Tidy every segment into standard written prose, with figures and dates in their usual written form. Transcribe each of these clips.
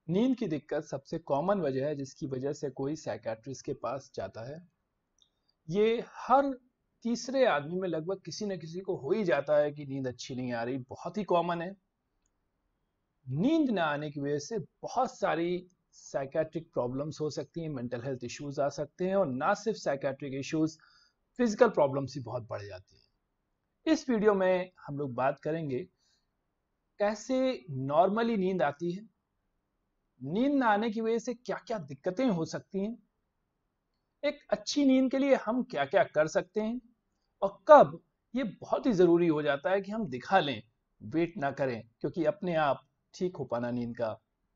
नींद की दिक्कत सबसे कॉमन वजह है जिसकी वजह से कोई साइकियाट्रिस्ट के पास जाता है। ये हर तीसरे आदमी में लगभग किसी न किसी को हो ही जाता है कि नींद अच्छी नहीं आ रही, बहुत ही कॉमन है। नींद ना आने की वजह से बहुत सारी साइकियाट्रिक प्रॉब्लम्स हो सकती हैं, मेंटल हेल्थ इश्यूज आ सकते हैं और ना सिर्फ साइकियाट्रिक इश्यूज, फिजिकल प्रॉब्लम्स भी बहुत बढ़ जाती हैं। इस वीडियो में हम लोग बात करेंगे कैसे नॉर्मली नींद आती है, नींद ना आने की वजह से क्या क्या दिक्कतें हो सकती हैं, एक अच्छी नींद के लिए हम क्या क्या कर सकते हैं और कब ये बहुत ही जरूरी हो जाता है कि हम दिखा लें, वेट ना करें, क्योंकि अपने आप ठीक हो पाना नींद का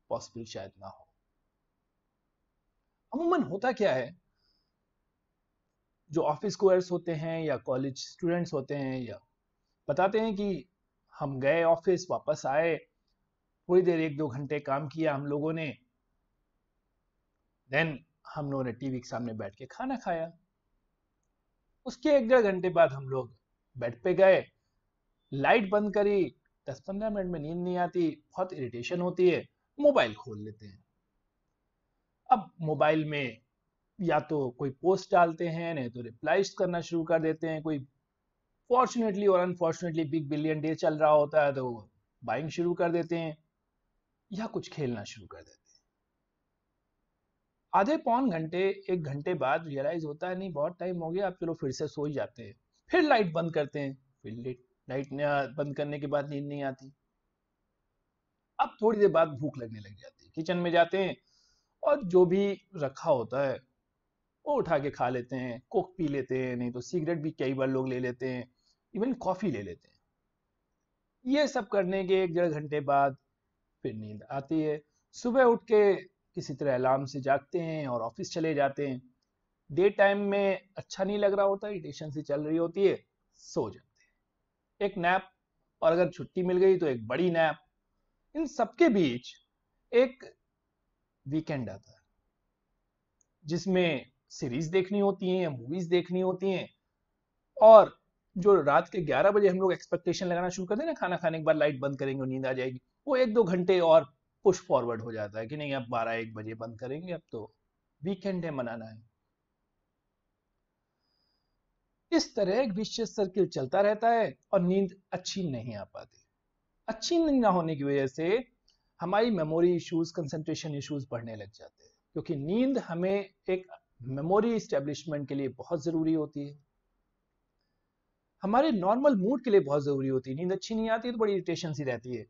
पॉसिबल शायद ना हो। अमूमन होता क्या है, जो ऑफिस गोअर्स होते हैं या कॉलेज स्टूडेंट्स होते हैं या बताते हैं कि हम गए ऑफिस, वापस आए, थोड़ी देर 1-2 घंटे काम किया हम लोगों ने, देन हम लोगों ने टीवी के सामने बैठ के खाना खाया। उसके 1-1.5 घंटे बाद हम लोग बेड पे गए, लाइट बंद करी, 10-15 मिनट में नींद नहीं आती, बहुत इरिटेशन होती है, मोबाइल खोल लेते हैं। अब मोबाइल में या तो कोई पोस्ट डालते हैं, नहीं तो रिप्लाईज करना शुरू कर देते हैं। कोई फॉर्चुनेटली और अनफॉर्चुनेटली बिग बिलियन डे चल रहा होता है तो बाइंग शुरू कर देते हैं या कुछ खेलना शुरू कर देते हैं। आधे पौन घंटे 1 घंटे बाद रियलाइज होता है नहीं बहुत टाइम हो गया, अब चलो फिर से सो ही जाते हैं। फिर लाइट बंद करते हैं, फिर लाइट बंद करने के बाद नींद नहीं आती। अब थोड़ी देर बाद भूख लगने लग जाती है, किचन में जाते हैं और जो भी रखा होता है वो उठा के खा लेते हैं, कोक पी लेते हैं, नहीं तो सिगरेट भी कई बार लोग ले लेते हैं, इवन कॉफी ले लेते हैं। ये सब करने के 1-1.5 घंटे बाद फिर नींद आती है। सुबह उठ के किसी तरह अलार्म से जागते हैं और ऑफिस चले जाते हैं। डे टाइम में अच्छा नहीं लग रहा होता, इरिटेशन सी चल रही होती है, सो जाते हैं। एक नैप, और अगर छुट्टी मिल गई तो एक बड़ी नैप। इन सबके बीच एक वीकेंड आता है जिसमें सीरीज देखनी होती हैं, मूवीज देखनी होती हैं, और जो रात के 11 बजे हम लोग एक्सपेक्टेशन लगाना शुरू करते हैं ना, खाना खाने के बाद लाइट बंद करेंगे और नींद आ जाएगी, वो 1-2 घंटे और पुश फॉरवर्ड हो जाता है कि नहीं अब 12-1 बजे बंद करेंगे, अब तो वीकेंड है, मनाना है। इस तरह एक विशियस सर्किल चलता रहता है और नींद अच्छी नहीं आ पाती। अच्छी नींद ना होने की वजह से हमारी मेमोरी इश्यूज, कंसंट्रेशन इश्यूज बढ़ने लग जाते हैं, क्योंकि नींद हमें एक मेमोरी स्टेब्लिशमेंट के लिए बहुत जरूरी होती है, हमारे नॉर्मल मूड के लिए बहुत जरूरी होती है। नींद अच्छी नहीं आती तो बड़ी इरिटेशन सी रहती है,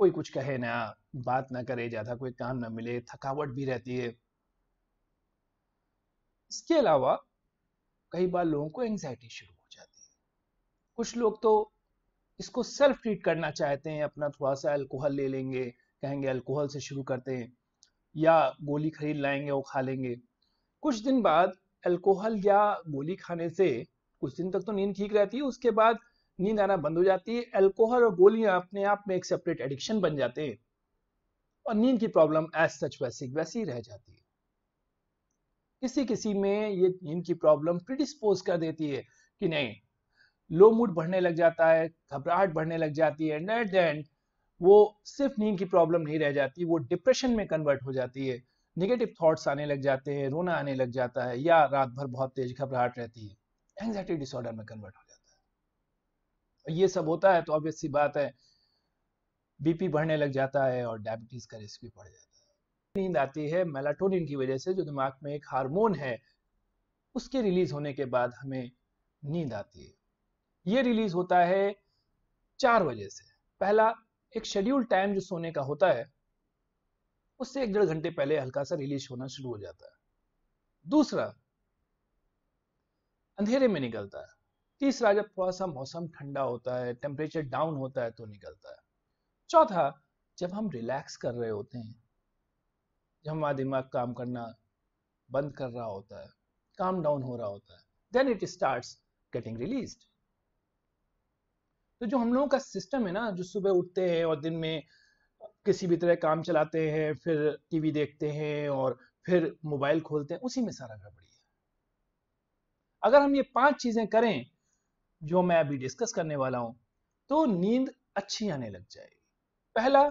कोई कुछ कहे ना, बात ना करे, ज्यादा कोई काम ना मिले, थकावट भी रहती है। इसके अलावा कई बार लोगों को एंजाइटी शुरू हो जाती है। कुछ लोग तो इसको सेल्फ ट्रीट करना चाहते हैं, अपना थोड़ा सा अल्कोहल ले लेंगे, कहेंगे अल्कोहल से शुरू करते हैं, या गोली खरीद लाएंगे वो खा लेंगे। कुछ दिन बाद अल्कोहल या गोली खाने से कुछ दिन तक तो नींद ठीक रहती है, उसके बाद नींद आना बंद हो जाती है। अल्कोहल और गोलियां अपने आप में एक सेपरेट एडिक्शन बन जाते हैं और नींद की प्रॉब्लम एज सच वैसी वैसी रह जाती है। किसी किसी में ये नींद की प्रॉब्लम प्रिडिस्पोज कर देती है कि नहीं, लो मूड बढ़ने लग जाता है, घबराहट बढ़ने लग जाती है, एट द एंड वो सिर्फ नींद की प्रॉब्लम नहीं रह जाती, वो डिप्रेशन में कन्वर्ट हो जाती है। नेगेटिव थॉट्स आने लग जाते हैं, रोना आने लग जाता है, या रात भर बहुत तेज घबराहट रहती है, एंग्जाइटी डिसऑर्डर में कन्वर्ट हो जाता है। और ये सब होता है तो ऑब्वियस सी बात है, बीपी बढ़ने लग जाता है और डायबिटीज का रिस्क भी बढ़ जाता है। नींद आती है मेलाटोनिन की वजह से, जो दिमाग में एक हार्मोन है, उसके रिलीज होने के बाद हमें नींद आती है। ये रिलीज होता है 4 वजह से। पहला, एक शेड्यूल टाइम जो सोने का होता है उससे 1-1.5 घंटे पहले हल्का सा रिलीज होना शुरू हो जाता है। दूसरा, अंधेरे में निकलता है। तीसरा, जब थोड़ा सा मौसम ठंडा होता है, टेम्परेचर डाउन होता है तो निकलता है। चौथा, जब हम रिलैक्स कर रहे होते हैं, जब हमारा दिमाग काम करना बंद कर रहा होता है, काम डाउन हो रहा होता है, then it starts getting released. तो जो हम लोगों का सिस्टम है ना, जो सुबह उठते हैं और दिन में किसी भी तरह काम चलाते हैं, फिर टीवी देखते हैं और फिर मोबाइल खोलते हैं, उसी में सारा गड़बड़ी है। अगर हम ये 5 चीजें करें जो मैं अभी डिस्कस करने वाला हूं, तो नींद अच्छी आने लग जाएगी। पहला,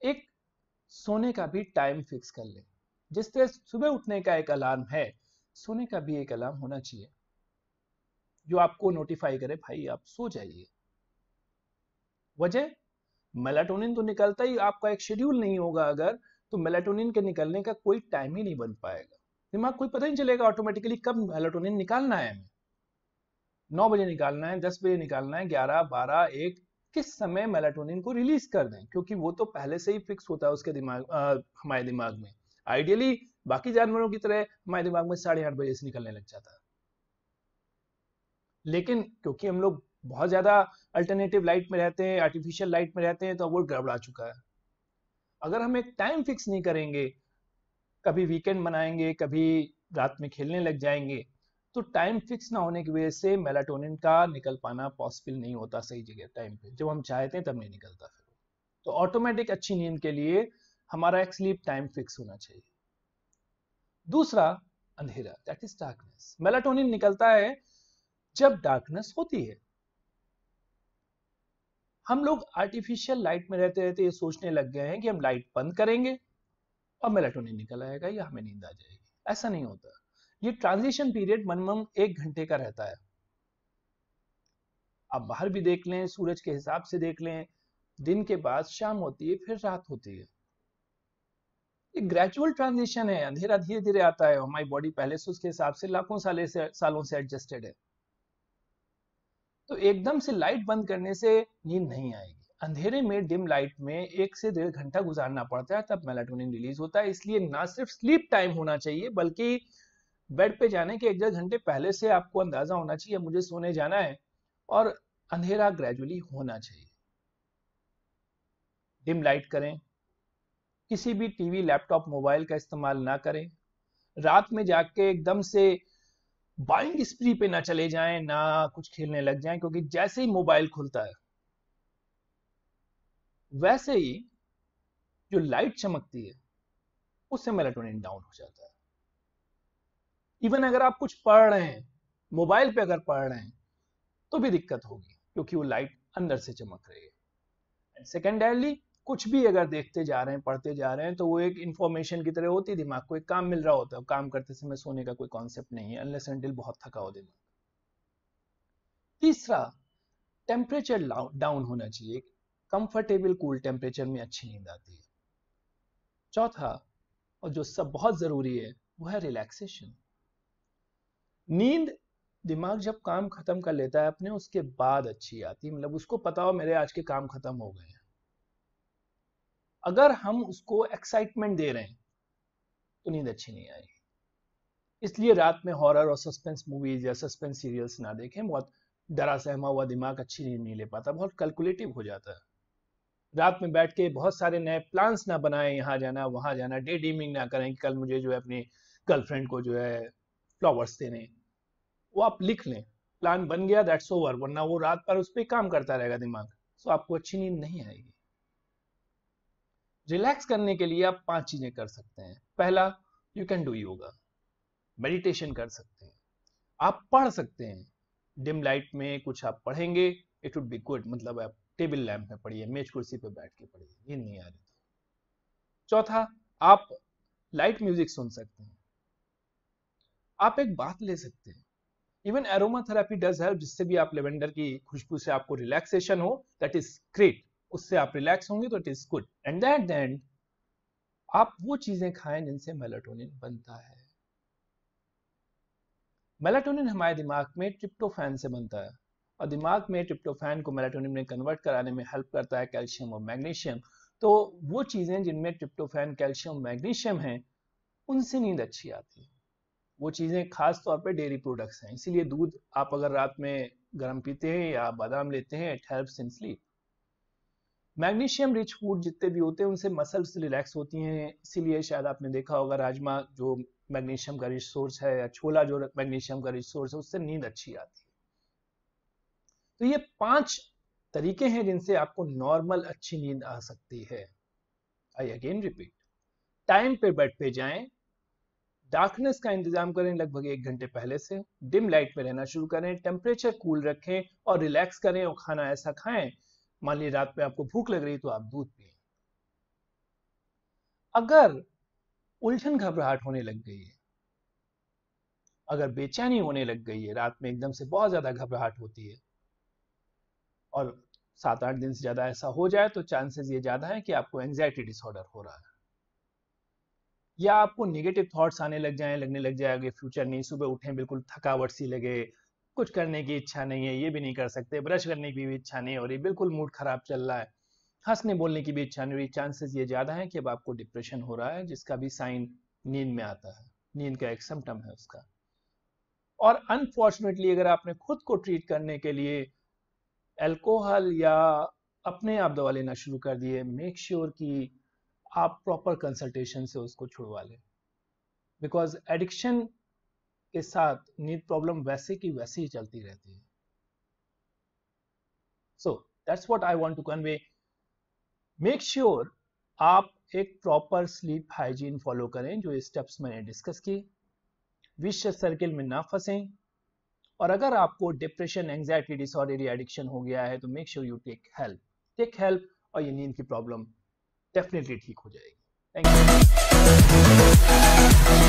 एक सोने का भी टाइम फिक्स कर लें। जिस तरह सुबह उठने का एक अलार्म है, सोने का भी एक अलार्म होना चाहिए जो आपको नोटिफाई करे भाई आप सो जाइए। वजह, मेलाटोनिन तो निकलता ही, आपका एक शेड्यूल नहीं होगा अगर, तो मेलाटोनिन के निकलने का कोई टाइम ही नहीं बन पाएगा। दिमाग कोई पता नहीं चलेगा ऑटोमेटिकली कब मेलाटोनिन निकालना है हमें। 9 बजे निकालना है, 10 बजे निकालना है, 11, 12, 1, किस समय मेलाटोनिन को रिलीज कर दें, क्योंकि वो तो पहले से ही फिक्स होता है उसके दिमाग, हमारे दिमाग में। आइडियली बाकी जानवरों की तरह हमारे दिमाग में 8:30 बजे से निकलने लग जाता है, लेकिन क्योंकि हम लोग बहुत ज्यादा अल्टरनेटिव लाइट में रहते हैं, आर्टिफिशियल लाइट में रहते हैं, तो वो गड़बड़ा चुका है। अगर हम एक टाइम फिक्स नहीं करेंगे, कभी वीकेंड बनाएंगे, कभी रात में खेलने लग जाएंगे, तो टाइम फिक्स ना होने की वजह से मेलाटोनिन का निकल पाना पॉसिबल नहीं होता सही जगह टाइम पे, जब हम चाहते हैं तब नहीं निकलता फिर। तो ऑटोमेटिक अच्छी नींद के लिए हमारा एक स्लीप टाइम फिक्स होना चाहिए। दूसरा, अंधेरा, दैट इज डार्कनेस। मेलाटोनिन निकलता है जब डार्कनेस होती है। हम लोग आर्टिफिशियल लाइट में रहते रहते ये सोचने लग गए हैं कि हम लाइट बंद करेंगे और मेलाटोनिन निकल आएगा या हमें नींद आ जाएगी। ऐसा नहीं होता। ये ट्रांजिशन पीरियड मिनिमम 1 घंटे का रहता है। आप बाहर भी देख लें, सूरज के हिसाब से देख लें, दिन के बाद शाम होती है, फिर रात होती है। ये ग्रेजुअल ट्रांजिशन है, अंधेरा धीरे धीरे आता है। हमारी बॉडी पहले से उसके हिसाब से लाखों सालों से एडजस्टेड है। तो एकदम से लाइट बंद करने से नींद नहीं आएगी। अंधेरे में, डिम लाइट में 1 से 1.5 घंटा गुजारना पड़ता है, तब मेलाटोनिन रिलीज होता है। इसलिए ना सिर्फ स्लीप टाइम होना चाहिए, बल्कि बेड पे जाने के 1-1.5 घंटे पहले से आपको अंदाजा होना चाहिए मुझे सोने जाना है, और अंधेरा ग्रेजुअली होना चाहिए। डिम लाइट करें, किसी भी टीवी, लैपटॉप, मोबाइल का इस्तेमाल ना करें। रात में जाके एकदम से बाइंग स्प्री पे ना चले जाएं, ना कुछ खेलने लग जाएं, क्योंकि जैसे ही मोबाइल खुलता है वैसे ही जो लाइट चमकती है उससे मेलाटोनिन डाउन हो जाता है। इवन अगर आप कुछ पढ़ रहे हैं, मोबाइल पे अगर पढ़ रहे हैं, तो भी दिक्कत होगी, क्योंकि वो लाइट अंदर से चमक रही है। सेकेंडरली, कुछ भी अगर देखते जा रहे हैं, पढ़ते जा रहे हैं, तो वो एक इंफॉर्मेशन की तरह होती है, दिमाग को एक काम मिल रहा होता है। काम करते समय सोने का कोई कॉन्सेप्ट नहीं है, अनलेस अनटिल बहुत थका हो दिमाग। तीसरा, टेम्परेचर डाउन होना चाहिए। कंफर्टेबल कूल टेम्परेचर में अच्छी नींद आती है। चौथा, और जो सब बहुत जरूरी है, वो है रिलैक्सेशन। नींद दिमाग जब काम खत्म कर लेता है अपने, उसके बाद अच्छी आती है। मतलब उसको पता हो मेरे आज के काम खत्म हो गए हैं। अगर हम उसको एक्साइटमेंट दे रहे हैं तो नींद अच्छी नहीं आएगी। इसलिए रात में हॉरर और सस्पेंस मूवीज या सस्पेंस सीरियल्स ना देखें। बहुत डरा सहमा हुआ दिमाग अच्छी नींद नहीं ले पाता, बहुत कैलकुलेटिव हो जाता है। रात में बैठ के बहुत सारे नए प्लान्स ना बनाएं, यहाँ जाना वहां जाना, डे ड्रीमिंग ना करें कि कल मुझे जो है अपनी गर्लफ्रेंड को जो है फ्लावर्स देने। वो आप लिख लें, प्लान बन गया, दैट्स ओवर, वरना वो रात पर उस पर काम करता रहेगा दिमाग, तो आपको अच्छी नींद नहीं आएगी। रिलैक्स करने के लिए आप 5 चीजें कर सकते हैं। पहला, you can do yoga, meditation कर सकते हैं, आप पढ़ सकते हैं। डिम लाइट में कुछ आप पढ़ेंगे, इट वुड बी गुड। मतलब आप टेबल लैंप में पढ़िए, मेज कुर्सी पे बैठ के पढ़िए, नींद नहीं आ रही। चौथा, आप लाइट म्यूजिक सुन सकते हैं। आप एक बात ले सकते हैं, even aroma therapy does help, जिससे भी आप लेवेंडर की खुशबू से आपको रिलैक्सेशन हो, दैट इज ग्रेट। उससे आप रिलैक्स होंगे तो it is good. And that and आप वो चीजें खाएं जिनसे मेलाटोनिन बनता है। मेलाटोनिन हमारे दिमाग में ट्रिप्टोफैन से बनता है, और दिमाग में ट्रिप्टोफैन को मेलाटोनिन में कन्वर्ट कराने में हेल्प करता है कैल्शियम और मैग्नीशियम। तो वो चीजें जिनमें ट्रिप्टोफैन, कैल्शियम, मैग्नीशियम है, उनसे नींद अच्छी आती है। वो चीजें खास तौर पे डेयरी प्रोडक्ट्स हैं। इसीलिए दूध आप अगर रात में गर्म पीते हैं या बादाम लेते हैं, it helps in sleep. Magnesium rich food जितने भी होते हैं उनसे मसल्स रिलैक्स होती हैं, इसीलिए शायद आपने देखा होगा राजमा जो मैग्नीशियम का रिच सोर्स है, या छोला जो मैग्नीशियम का रिच सोर्स है, उससे नींद अच्छी आती है। तो ये 5 तरीके हैं जिनसे आपको नॉर्मल अच्छी नींद आ सकती है। आई अगेन रिपीट, टाइम पे बेड पे जाएं, डार्कनेस का इंतजाम करें लगभग 1 घंटे पहले से, डिम लाइट में रहना शुरू करें, टेम्परेचर कूल रखें और रिलैक्स करें, और खाना ऐसा खाएं। मान लीजिए रात में आपको भूख लग रही तो आप दूध पिए। अगर उलझन घबराहट होने लग गई है, अगर बेचैनी होने लग गई है, रात में एकदम से बहुत ज्यादा घबराहट होती है और 7-8 दिन से ज्यादा ऐसा हो जाए तो चांसेस ये ज्यादा है कि आपको एंजाइटी डिसऑर्डर हो रहा है, या आपको नेगेटिव थॉट्स आने लग जाएं, लगने लग जाएगा फ्यूचर नहीं, सुबह उठें बिल्कुल थकावट सी लगे, कुछ करने की इच्छा नहीं है, ये भी नहीं कर सकते, ब्रश करने की भी इच्छा नहीं हो रही, बिल्कुल मूड खराब चल रहा है, हंसने बोलने की भी इच्छा नहीं हो रही, चांसेस ये ज्यादा है कि अब आपको डिप्रेशन हो रहा है, जिसका भी साइन नींद में आता है, नींद का एक सिम्टम है उसका। और अनफॉर्चुनेटली अगर आपने खुद को ट्रीट करने के लिए अल्कोहल या अपने आप दवा लेना शुरू कर दिए, मेक श्योर कि आप प्रॉपर कंसल्टेशन से उसको छुड़वा लें, बिकॉज एडिक्शन के साथ नींद प्रॉब्लम वैसे की वैसे ही चलती रहती है। So that's what I want to convey. Make sure आप एक प्रॉपर स्लीप हाइजीन फॉलो करें, जो स्टेप्स मैंने डिस्कस की, विशियस सर्किल में ना फंसें, और अगर आपको डिप्रेशन, एंजाइटी डिसऑर्डर या एडिक्शन हो गया है तो make sure you take help, और ये नींद की प्रॉब्लम डेफिनेटली ठीक हो जाएगी। Thank you.